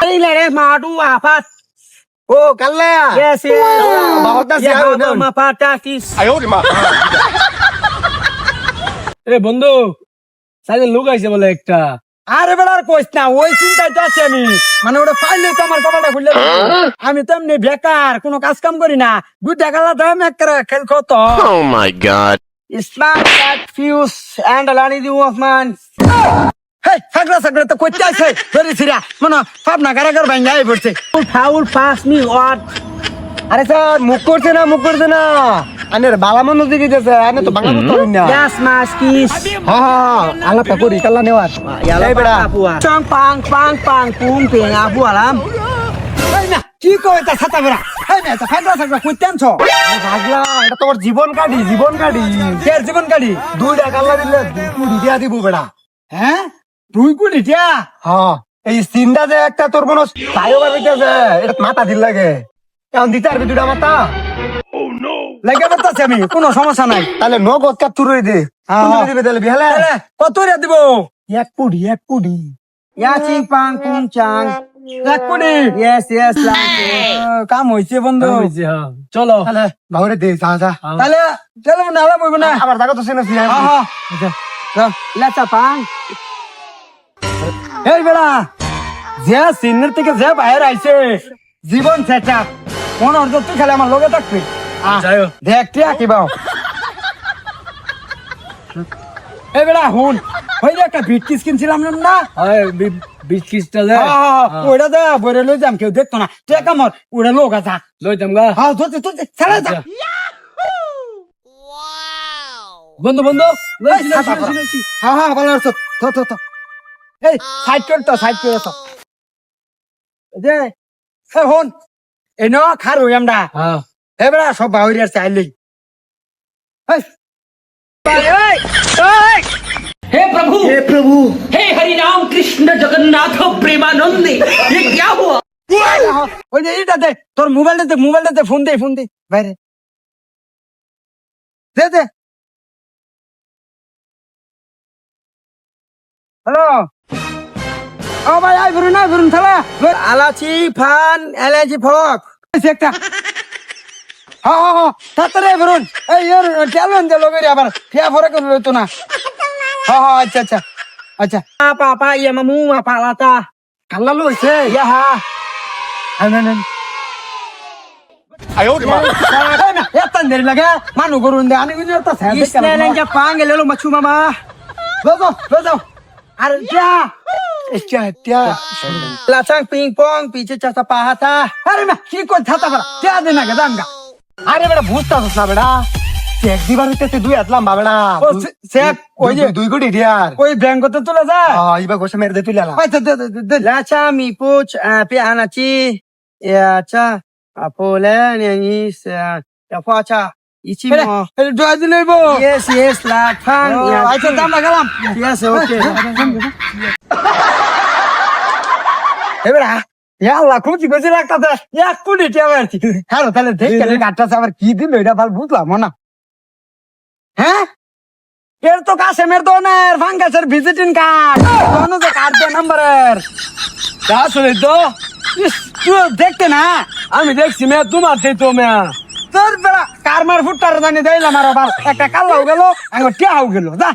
Đây này mà đu à phát. Ô, Kalla. Yes, yes. Bahut na siya. Yeah, ma patakis. আয় ওরে মা এ বন্ধু সাইডে লোক আইছে বলে একটা। আরে বেলার কইস না, ওই চিন্তাতে আছি আমি। মানে ওটা পাইলে তো আমার কপালটা খুললে আমি তো এমনি বেকার, কোনো কাজ কাম করি না। 2 টাকা দাম একটা খেল কত। Oh my god. Islam that fuse and alani di Uthman. Hey, sagra তো কইতে আইছে। ধরে ছিড়া। মনে ভাবনা কারাগার ভাঙা আই পড়ছে। Foul pass me what? আরে স্যার মুখ করছে না আনের বালামন নদী দিতেছে আনে তো বাংলা বলতে পারি না Yes, maskis. হ্যাঁ আলাপটা করি কাল্লা নেওয়ার এই বেড়া Chang pang pung ping abu alam. এই না কি কইতা ছাতা বেড়া। এই না তা sagra কইতে আনছো। ভাগলা এটা তোমার জীবন কাটি কের জীবন গাড়ি। 2 টাকা কাল্লা দিলে 2 কোটি দিয়া দিব বেড়া হ্যাঁ 2 কোটি টিয়া। হ্যাঁ এই সিনটা যে একটা তোর মনে তাইও ভাবিতেছে এটা মাথা দিল লাগে এখন দিতে পারবি 2টা মাথা লাগে বলতাছি আমি, কোনো সমস্যা নাই। তাহলে নগদ কাপড় দিবে দিবে তাহলে বিহালে তাহলে কত রে দিব? 1 কোটি ইয়া চিং পাং পুং চাং 1 কোটি। ইয়েস লাগে। কাম হইছে বন্ধু। চলো তাহলে বাহুরে দে যা তাহলে চলো নালা বইব না। আবার জায়গা তো চিনছি হ্যাঁ লেচা পাং। এই বেড়া যে সিনের থেকে যে বাইরে আইছে জীবন সেটা কোন অর্থ তুই খালি আমার লগে থাকবি। দেখ টিয়া কি বাও। এই বেড়া হুন ওই যে একটা বিটকিস কিনছিলাম না। বিটকিসটা দে ওইটা দে বইরে লই যাম, কেউ দেখতো না। টিয়া কামর ওইটা লোক আছে লই যাম গা। হ্যাঁ তুই ছাড়া যা বন্ধু হ্যাঁ ভালো আছো তো এই সাইড করে তো যে হন এই ন খার হই আমরা। এ বেড়া সব বাউরি আর চাইলেই हे प्रभु हे हरि राम कृष्ण जगन्नाथ प्रेमानंद ये क्या हुआ? ওই যে এটা দে তোর মোবাইলটাতে ফোন দে বাইরে দে হ্যালো ও ভাই আই ভরুন থালা আলাচি ফান এলাচি ফক একটা হ্যাঁ তাড়াতাড়ি ভরুন এই টেলন দে লগেরি আবার ফিয়া ফরে করে লইতো না। হ্যাঁ আচ্ছা পাপা ইয়া মামু আপা লাতা কাল্লা লইছে ইয়া হা আনেন আয় ওরে মা এত দেরি লাগে মানু করুন দে আমি কিন্তু তো স্যার ইসলাম কে পাঙ্গে লেলো মাছু মামা লও আর क्या লাচাং পিং পং পিছে চাচা পাহাতা আরে না কি কই থাতা বড় কে দে না গদাঙ্গা আরে বেড়া বুঝতাছ না বেড়া চেক দিবার হইতেছে 2 হাত লম্বা বেড়া চেক ওই যে 2 কোটি দিয়ার ওই ব্যাংকতে তুলে যা ইবা গোসে মেরে দে তুই লালা আচ্ছা দে লাচা মি পুচ পি আনাচি আচ্ছা আপোলে নি ya facha ichimo doa dilebo yes la thang acha দাম লাগালাম yes okay এবারে আল্লাহ খুঁজি বেশি লাগতাছে 1 কোটি টাকা আরছি। হ্যাঁ তাহলে দেখে কাটটাছে আবার কি দিল এটা ভালো বুঝলাম না। হ্যাঁ এর তো কাশেমের দোনের ফাঙ্গাসের ভিজিটিং কার্ড দোনো যে কার্ড দে নাম্বারের আসলে তো তুই দেখতে না আমি দেখছি মেয়া তোমার তো মেয়া তোর বেড়া কারমার ফুটটার জানি দিলাম আর আবার একটা কাল্লাও গেল টিয়াও গেল যা